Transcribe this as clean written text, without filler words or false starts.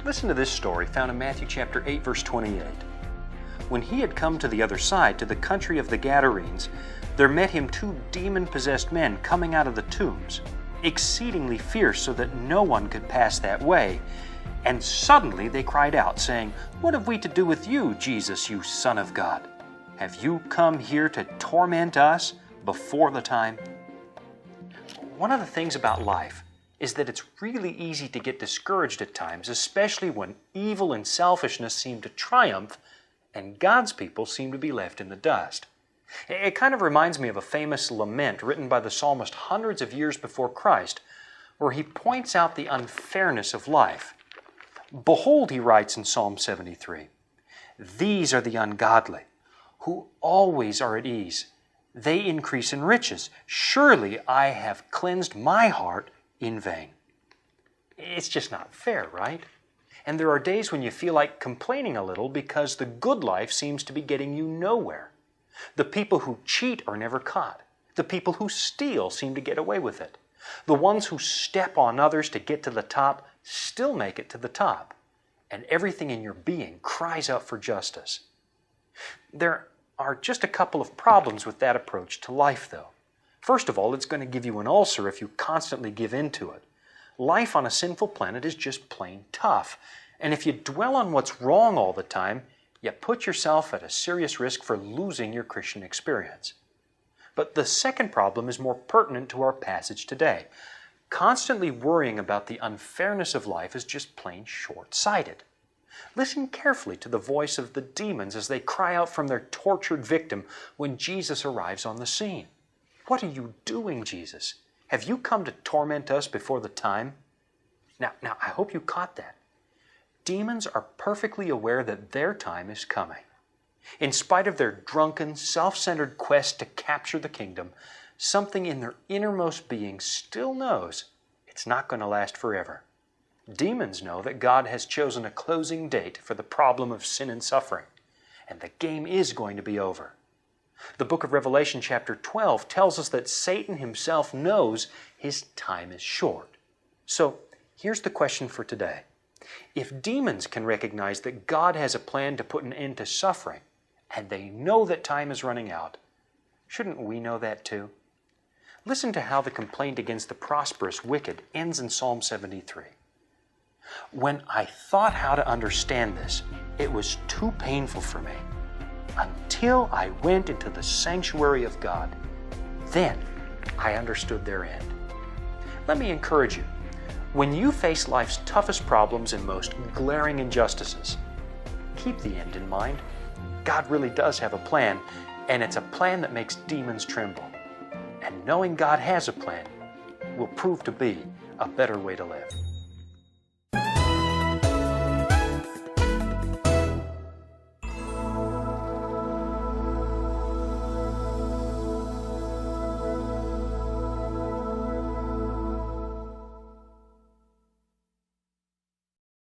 Listen to this story found in Matthew chapter 8, verse 28. When he had come to the other side, to the country of the Gadarenes, there met him 2 demon-possessed men coming out of the tombs, exceedingly fierce, so that no one could pass that way. And suddenly they cried out, saying, "What have we to do with you, Jesus, you Son of God? Have you come here to torment us before the time?" One of the things about life is that it's really easy to get discouraged at times, especially when evil and selfishness seem to triumph and God's people seem to be left in the dust. It kind of reminds me of a famous lament written by the psalmist hundreds of years before Christ, where he points out the unfairness of life. "Behold," he writes in Psalm 73, "these are the ungodly, who always are at ease. They increase in riches. Surely I have cleansed my heart in vain." It's just not fair, right? And there are days when you feel like complaining a little because the good life seems to be getting you nowhere. The people who cheat are never caught. The people who steal seem to get away with it. The ones who step on others to get to the top still make it to the top. And everything in your being cries out for justice. There are just a couple of problems with that approach to life, though. First of all, it's going to give you an ulcer if you constantly give in to it. Life on a sinful planet is just plain tough. And if you dwell on what's wrong all the time, you put yourself at a serious risk for losing your Christian experience. But the second problem is more pertinent to our passage today. Constantly worrying about the unfairness of life is just plain short-sighted. Listen carefully to the voice of the demons as they cry out from their tortured victim when Jesus arrives on the scene. "What are you doing, Jesus? Have you come to torment us before the time?" Now, I hope you caught that. Demons are perfectly aware that their time is coming. In spite of their drunken, self-centered quest to capture the kingdom, something in their innermost being still knows it's not going to last forever. Demons know that God has chosen a closing date for the problem of sin and suffering, and the game is going to be over. The book of Revelation chapter 12 tells us that Satan himself knows his time is short. So here's the question for today. If demons can recognize that God has a plan to put an end to suffering, and they know that time is running out, shouldn't we know that too? Listen to how the complaint against the prosperous wicked ends in Psalm 73. "When I thought how to understand this, it was too painful for me. Until I went into the sanctuary of God, then I understood their end." Let me encourage you. When you face life's toughest problems and most glaring injustices, keep the end in mind. God really does have a plan, and it's a plan that makes demons tremble. And knowing God has a plan will prove to be a better way to live.